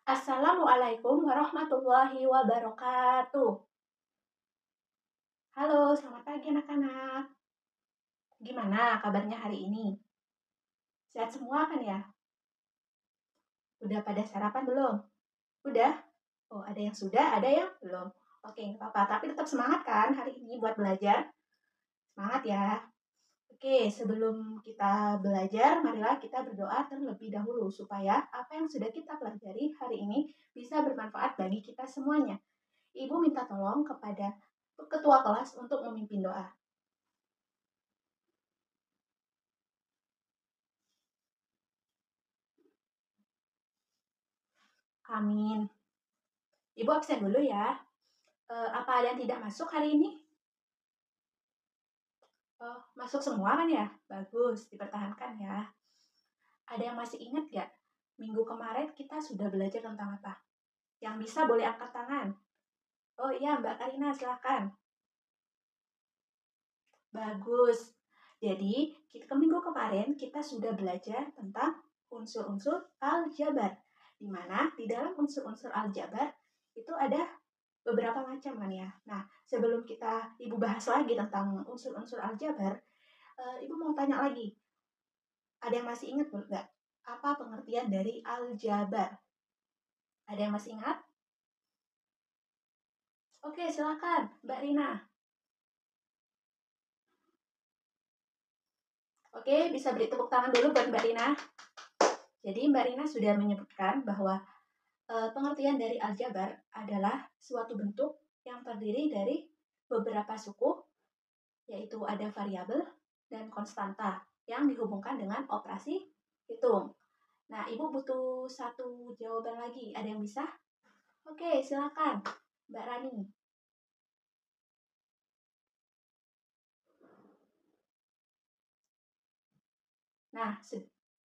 Assalamualaikum warahmatullahi wabarakatuh. Halo, selamat pagi anak-anak. Gimana kabarnya hari ini? Sehat semua kan ya? Udah pada sarapan belum? Udah? Oh, ada yang sudah, ada yang belum. Oke, nggak apa-apa. Tapi tetap semangat kan hari ini buat belajar? Semangat ya. Oke, sebelum kita belajar, marilah kita berdoa terlebih dahulu supaya apa yang sudah kita pelajari hari ini bisa bermanfaat bagi kita semuanya. Ibu minta tolong kepada ketua kelas untuk memimpin doa. Amin. Ibu absen dulu ya. Apa ada yang tidak masuk hari ini? Oh, masuk semua kan ya? Bagus, dipertahankan ya. Ada yang masih ingat gak? Minggu kemarin kita sudah belajar tentang apa? Yang bisa boleh angkat tangan. Oh iya, Mbak Karina, silahkan. Bagus. Jadi, minggu kemarin kita sudah belajar tentang unsur-unsur aljabar. Di mana di dalam unsur-unsur aljabar itu ada beberapa macam kan ya. Nah, sebelum Ibu bahas lagi tentang unsur-unsur aljabar, Ibu mau tanya lagi. Ada yang masih ingat nggak? Apa pengertian dari aljabar? Ada yang masih ingat? Oke, silakan, Mbak Rina. Oke, bisa beri tepuk tangan dulu buat Mbak Rina. Jadi Mbak Rina sudah menyebutkan bahwa pengertian dari aljabar adalah suatu bentuk yang terdiri dari beberapa suku, yaitu ada variabel dan konstanta yang dihubungkan dengan operasi hitung. Nah, Ibu butuh satu jawaban lagi. Ada yang bisa? Oke, silakan, Mbak Rani. Nah,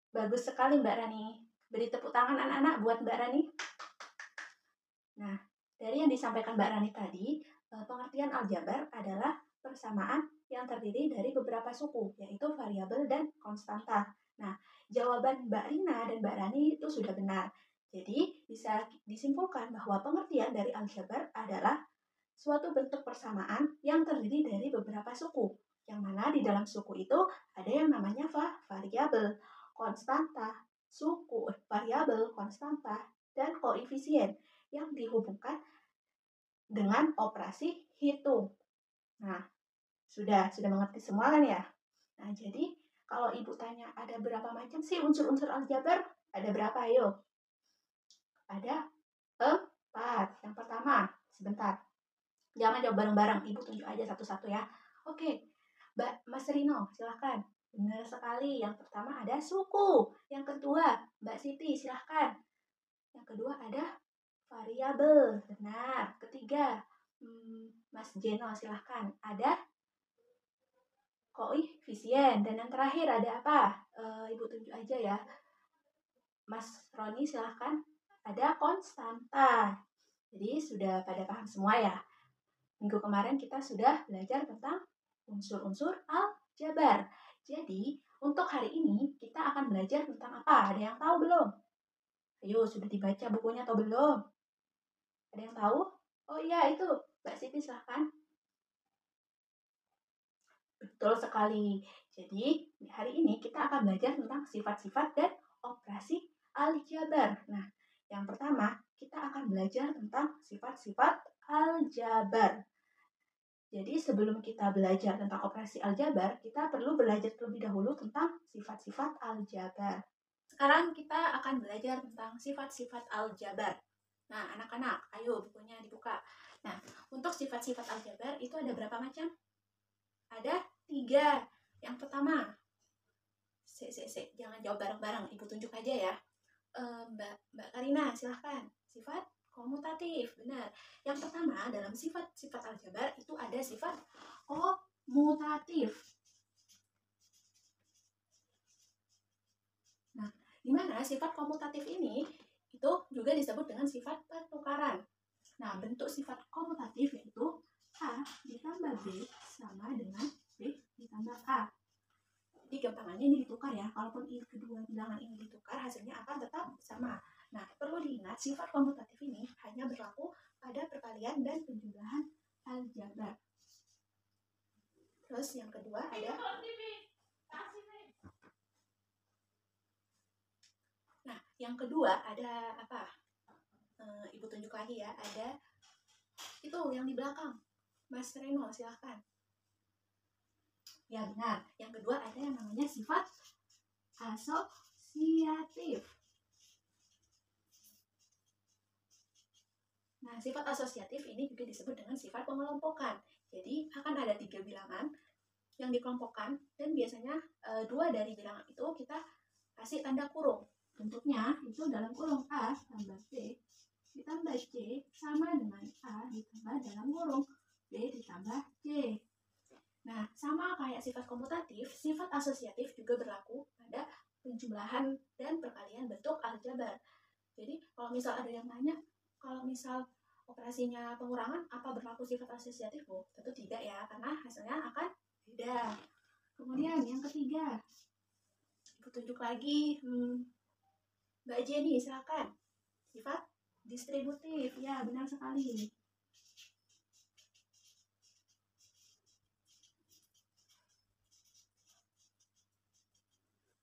bagus sekali Mbak Rani. Beri tepuk tangan anak-anak buat Mbak Rani. Nah, dari yang disampaikan Mbak Rani tadi, pengertian aljabar adalah persamaan yang terdiri dari beberapa suku, yaitu variabel dan konstanta. Nah, jawaban Mbak Rina dan Mbak Rani itu sudah benar. Jadi, bisa disimpulkan bahwa pengertian dari aljabar adalah suatu bentuk persamaan yang terdiri dari beberapa suku, yang mana di dalam suku itu ada yang namanya variabel, konstanta, suku, variabel, konstanta, dan koefisien yang dihubungkan dengan operasi hitung. Nah, sudah mengerti semua kan ya? Nah, jadi kalau Ibu tanya ada berapa macam sih unsur-unsur aljabar? Ada berapa? Ayo. Ada 4. Yang pertama, sebentar. Jangan jawab bareng-bareng, Ibu tunjuk aja satu-satu ya. Oke, Mas Rino, silahkan. Benar sekali, yang pertama ada suku. Yang kedua, Mbak Siti, silahkan. Yang kedua ada variabel, benar. Ketiga, Mas Jeno, silahkan. Ada koefisien. Dan yang terakhir ada apa? Ibu tunjuk aja ya. Mas Roni, silahkan. Ada konstanta. Jadi sudah pada paham semua ya? Minggu kemarin kita sudah belajar tentang unsur-unsur aljabar. Jadi, untuk hari ini kita akan belajar tentang apa? Ada yang tahu belum? Ayo, sudah dibaca bukunya atau belum? Ada yang tahu? Oh iya, itu. Mbak Siti, silahkan. Betul sekali. Jadi, hari ini kita akan belajar tentang sifat-sifat dan operasi aljabar. Nah, yang pertama, kita akan belajar tentang sifat-sifat aljabar. Jadi sebelum kita belajar tentang operasi aljabar, kita perlu belajar terlebih dahulu tentang sifat-sifat aljabar. Sekarang kita akan belajar tentang sifat-sifat aljabar. Nah, anak-anak, ayo bukunya dibuka. Nah, untuk sifat-sifat aljabar itu ada berapa macam? Ada 3. Yang pertama, jangan jawab bareng-bareng, Ibu tunjuk aja ya. Mbak Karina, silahkan. Sifat komutatif, benar. Yang pertama dalam sifat-sifat aljabar itu ada sifat komutatif. Nah, di mana sifat komutatif ini itu juga disebut dengan sifat pertukaran. Nah, bentuk sifat komutatif yaitu A ditambah B sama dengan B ditambah A. Jadi gampangannya ini ditukar ya. Kalaupun kedua bilangan ini ditukar, hasilnya akan tetap sama. Nah, perlu diingat sifat komutatif ini hanya berlaku pada perkalian dan penjumlahan aljabar. Terus yang kedua ada yang kedua ada apa? Ibu tunjuk lagi ya, ada itu yang di belakang. Mas Reno, silahkan. Ya benar. Yang kedua ada yang namanya sifat asosiatif. Nah, sifat asosiatif ini juga disebut dengan sifat pengelompokan. Jadi akan ada 3 bilangan yang dikelompokkan dan biasanya 2 dari bilangan itu kita kasih tanda kurung. Bentuknya itu dalam kurung A tambah B ditambah C sama dengan A ditambah dalam kurung B ditambah C. Nah, sama kayak sifat komutatif, sifat asosiatif juga berlaku pada penjumlahan dan perkalian bentuk aljabar. Jadi, kalau misal ada yang nanya, kalau misal operasinya pengurangan, apa berlaku sifat asosiatif? Oh, tentu tidak ya, karena hasilnya akan beda. Kemudian yang ketiga, Ibu tunjuk lagi, Mbak Jenny, silakan. Sifat distributif, ya benar sekali.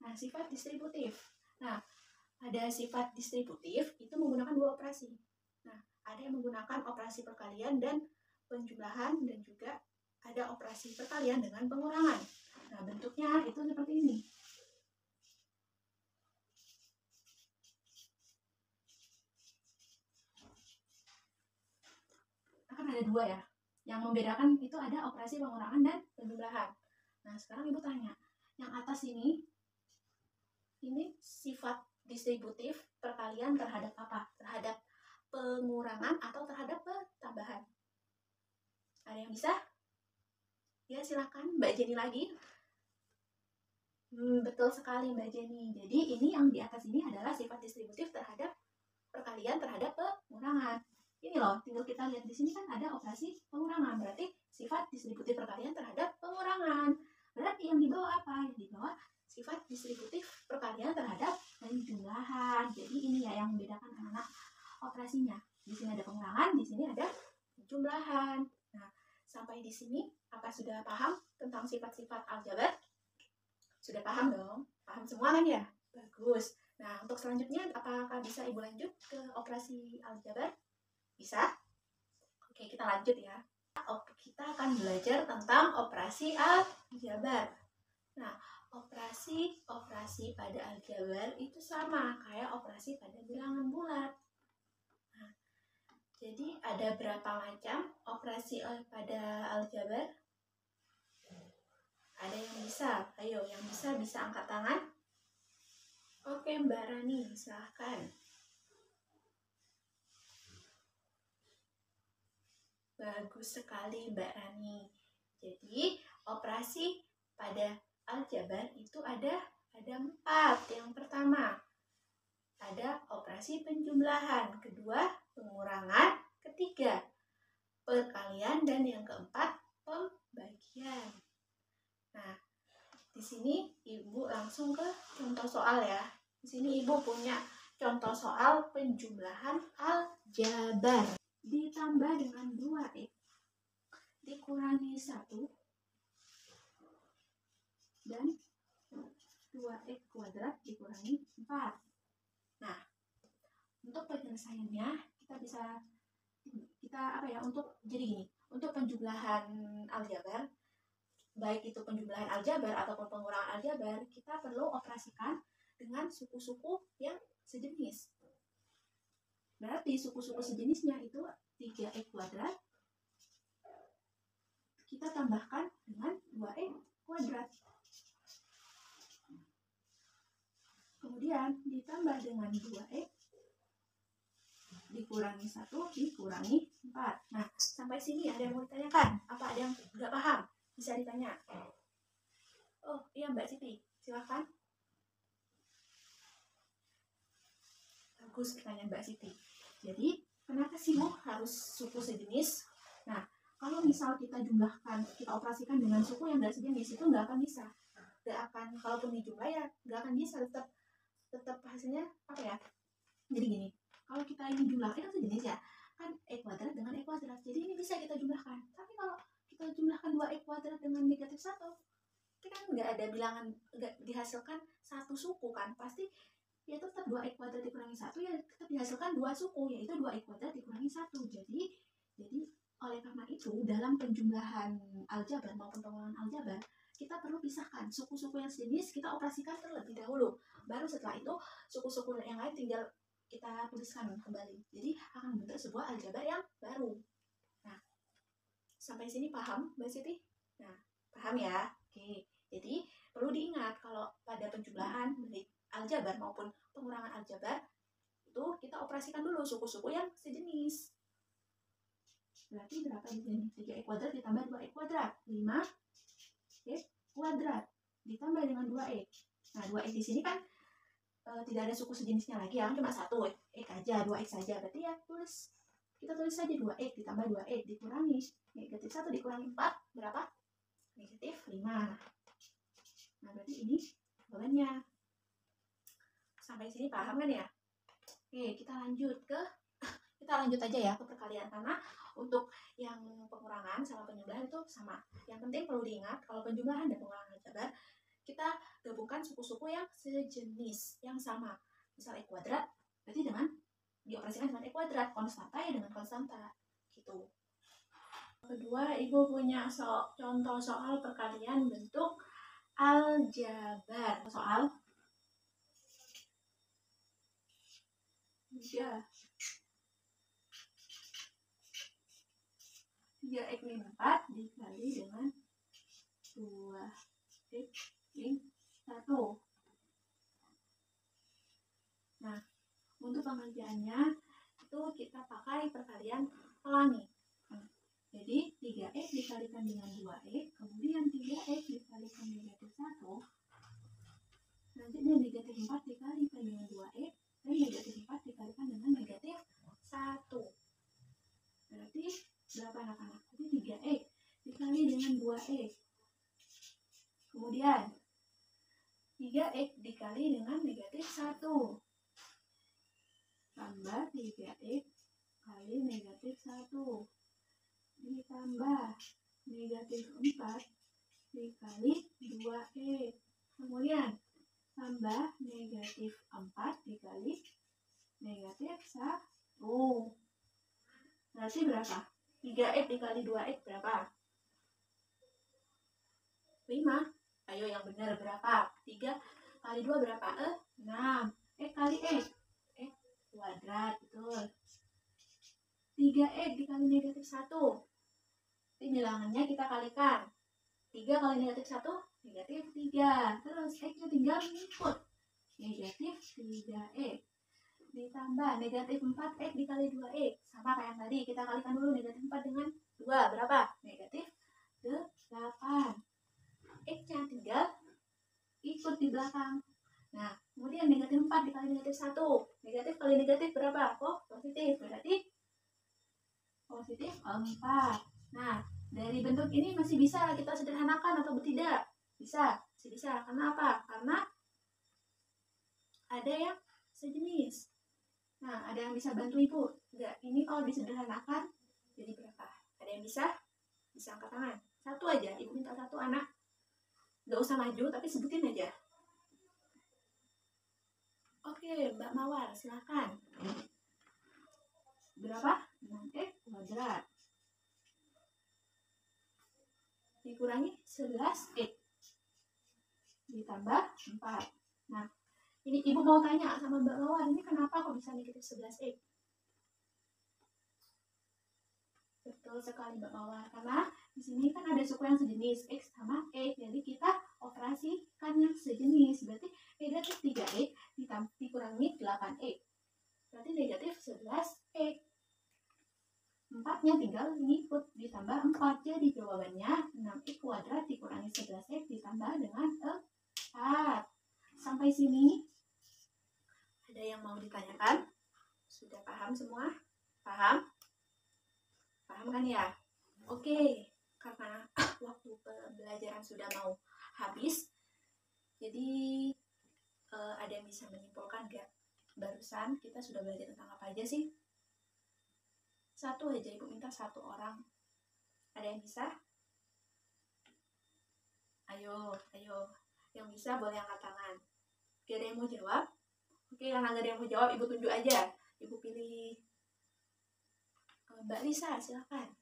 Nah, sifat distributif. Nah, ada sifat distributif itu menggunakan 2 operasi. Nah, ada yang menggunakan operasi perkalian dan penjumlahan dan juga ada operasi perkalian dengan pengurangan. Nah, bentuknya itu seperti ini. Akan ada 2 ya. Yang membedakan itu ada operasi pengurangan dan penjumlahan. Nah, sekarang Ibu tanya, yang atas ini sifat distributif perkalian terhadap apa? Terhadap pengurangan atau terhadap tambahan? Ada yang bisa? Ya, silakan Mbak Jenny lagi. Betul sekali Mbak Jenny. Jadi ini yang di atas ini adalah sifat distributif terhadap perkalian terhadap pengurangan. Ini loh, tinggal kita lihat di sini kan ada operasi pengurangan. Berarti sifat distributif perkalian terhadap pengurangan. Berarti yang di bawah apa? Yang di bawah sifat distributif perkalian terhadap penjumlahan. Jadi ini ya yang membedakan anak-anak operasinya. Di sini ada pengurangan, di sini ada penjumlahan. Nah, sampai di sini apa sudah paham tentang sifat-sifat aljabar? Sudah paham dong? Paham semua kan ya? Bagus. Nah, untuk selanjutnya apakah bisa Ibu lanjut ke operasi aljabar? Bisa? Oke, kita lanjut ya. Oke, kita akan belajar tentang operasi aljabar. Nah, operasi pada aljabar itu sama kayak operasi pada bilangan bulat. Nah, jadi ada berapa macam operasi pada aljabar? Ada yang bisa? Ayo, yang bisa angkat tangan. Oke, Mbak Rani, silahkan. Bagus sekali Mbak Rani. Jadi, operasi pada aljabar itu ada 4. Yang pertama, ada operasi penjumlahan. Kedua, pengurangan. Ketiga, perkalian. Dan yang keempat, pembagian. Nah, di sini Ibu langsung ke contoh soal ya. Di sini Ibu punya contoh soal penjumlahan aljabar. Ditambah dengan 2x dikurangi 1 dan 2x kuadrat dikurangi 4. Nah, untuk penyelesaiannya untuk jadi gini, untuk penjumlahan aljabar, baik itu penjumlahan aljabar ataupun pengurangan aljabar, kita perlu operasikan dengan suku-suku yang sejenis. Berarti suku-suku sejenisnya itu 3x kuadrat kita tambahkan dengan 2x kuadrat. Kemudian ditambah dengan 2x dikurangi 1 dikurangi 4. Nah, sampai sini ada yang mau ditanyakan? Apa ada yang nggak paham? Bisa ditanya. Oh, iya Mbak Siti, silakan. Bagus pertanyaan Mbak Siti. Jadi, kenapa sih Bu harus suku sejenis? Nah, kalau misal kita jumlahkan, kita operasikan dengan suku yang nggak sejenis, itu nggak akan bisa. Nggak akan, kalaupun dijumlah ya nggak akan bisa, tetap hasilnya apa ya? Jadi gini, kalau kita ingin jumlah kan sejenis ya, kan E kuadrat dengan E kuadrat. Jadi ini bisa kita jumlahkan. Tapi kalau kita jumlahkan 2E kuadrat dengan negatif 1, itu kan nggak ada bilangan, nggak dihasilkan satu suku kan. Pasti ya tetap 2E kuadrat dikurangi 1 ya tetap dihasilkan 2 suku, yaitu 2E kuadrat dikurangi 1. Jadi oleh karena itu dalam penjumlahan aljabar maupun pengulangan aljabar, kita perlu pisahkan suku-suku yang sejenis, kita operasikan terlebih dahulu. Baru setelah itu suku-suku yang lain tinggal kita tuliskan kembali. Jadi akan membentuk sebuah aljabar yang baru. Nah, sampai sini paham Mbak Siti? Nah, paham ya? Oke. Jadi perlu diingat kalau pada penjumlahan baik aljabar maupun pengurangan aljabar itu kita operasikan dulu suku-suku yang sejenis. Berarti berapa di sini? 3E kuadrat ditambah 2E kuadrat, 5E kuadrat ditambah dengan 2E. Nah, 2X di sini kan tidak ada suku sejenisnya lagi ya, cuma satu X aja, 2X saja. Berarti ya kita tulis saja 2X ditambah 2X dikurangi negatif 1 dikurangi 4 berapa? Negatif 5. Nah, berarti ini jawabannya. Sampai sini paham kan ya? Oke, kita lanjut aja ya ke perkalian, karena untuk yang pengurangan sama penjumlahan itu sama. Yang penting perlu diingat kalau penjumlahan dan pengurangan aljabar kita gabungkan suku-suku yang sejenis, yang sama. Misal E kuadrat, berarti dioperasikan dengan E kuadrat, konstanta ya dengan konstanta, gitu. Kedua, Ibu punya contoh soal perkalian bentuk aljabar. Soal 3X min 4 dikali dengan 2X min 1. Nah, untuk pengerjaannya itu kita pakai perkalian pelangi. Jadi 3X dikalikan dengan 2X, kemudian 3X dikalikan negatif 1, selanjutnya negatif 4 dikalikan dengan 2X, dan negatif 4 dikalikan dengan negatif 1. Berarti berapa anak-anak? Jadi 3X dikali dengan 2X. Kemudian 3X dikali dengan negatif 1. Tambah 3X kali negatif 1. Ditambah negatif 4 dikali 2X. Kemudian tambah negatif 4 dikali negatif 1. Berarti berapa? 3X dikali 2X berapa? 5. Ayo yang benar berapa? 3 kali 2 berapa? 6. X kali X. X kuadrat, betul. 3X dikali negatif 1. Ini bilangannya kita kalikan. 3 kali negatif 1, negatif 3. Terus X-nya tinggal ngikut. Negatif 3X. Ditambah negatif 4X dikali 2X. Sama kayak yang tadi, kita kalikan dulu negatif 4 dengan 2. Berapa? Negatif 8. X-nya tinggal ikut di belakang. Nah, kemudian negatif 4 dikali negatif 1. Negatif kali negatif berapa? Oh, positif. Berarti positif 4. Nah, dari bentuk ini masih bisa kita sederhanakan atau tidak? Bisa, masih bisa. Karena apa? Karena ada yang sejenis. Nah, ada yang bisa bantu Ibu? Enggak, ini kalau disederhanakan jadi berapa? Ada yang bisa? Bisa angkat tangan. Satu aja, Ibu minta satu anak. Nggak usah maju, tapi sebutin aja. Oke, Mbak Mawar, silakan. Berapa? 6X kuadrat dikurangi 11X ditambah 4. Nah, ini Ibu mau tanya sama Mbak Mawar, ini kenapa kok bisa negatif 11X? Betul sekali Mbak Mawar, karena di sini kan ada suku yang sejenis X sama X, jadi kita operasikan yang sejenis. Berarti negatif 3X dikurangi 8X, berarti negatif 11X. 4-nya tinggal ngikut, ditambah 4. Jadi jawabannya 6X kuadrat dikurangi 11X ditambah dengan 4. Sampai sini ada yang mau ditanyakan? Sudah paham semua? Paham? Paham kan ya? Oke, karena waktu pembelajaran sudah mau habis, jadi ada yang bisa menyimpulkan gak barusan kita sudah belajar tentang apa aja sih? Satu aja, Ibu minta satu orang. Ada yang bisa? Ayo, ayo. Yang bisa boleh angkat tangan. Gak ada yang mau jawab? Oke, karena gak ada yang mau jawab, Ibu tunjuk aja. Ibu pilih Mbak Lisa, silakan.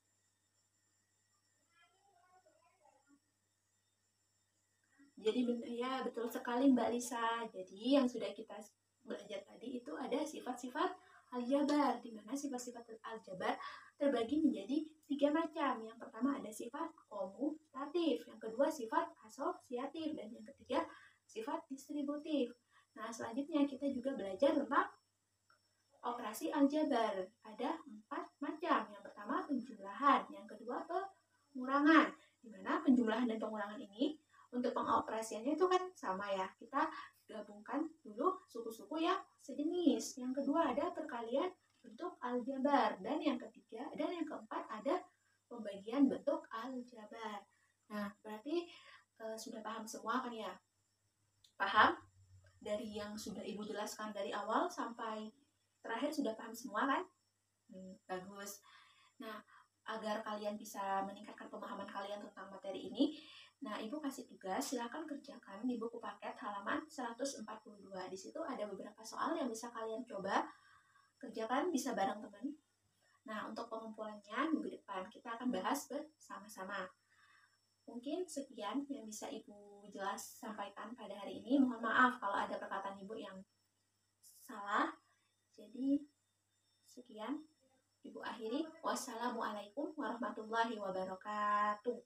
Jadi ya betul sekali Mbak Lisa. Jadi yang sudah kita belajar tadi itu ada sifat-sifat aljabar, di mana sifat-sifat aljabar terbagi menjadi 3 macam. Yang pertama ada sifat komutatif, yang kedua sifat asosiatif, dan yang ketiga sifat distributif. Nah, selanjutnya kita juga belajar tentang operasi aljabar. Ada 4 macam. Yang pertama penjumlahan, yang kedua pengurangan. Di mana penjumlahan dan pengurangan ini untuk pengoperasiannya itu kan sama ya. Kita gabungkan dulu suku-suku yang sejenis. Yang kedua ada perkalian bentuk aljabar, dan yang ketiga dan yang keempat ada pembagian bentuk aljabar. Nah, berarti sudah paham semua kan ya? Paham? Dari yang sudah Ibu jelaskan dari awal sampai terakhir sudah paham semua kan? Bagus. Nah, agar kalian bisa meningkatkan pemahaman kalian tentang materi ini, nah Ibu kasih tugas, silakan kerjakan di buku paket halaman 142. Di situ ada beberapa soal yang bisa kalian coba kerjakan, bisa bareng teman. Nah, untuk pengumpulannya minggu depan kita akan bahas bersama-sama. Mungkin sekian yang bisa Ibu sampaikan pada hari ini. Mohon maaf kalau ada perkataan Ibu yang salah. Jadi, sekian. Ibu akhiri. Wassalamualaikum warahmatullahi wabarakatuh.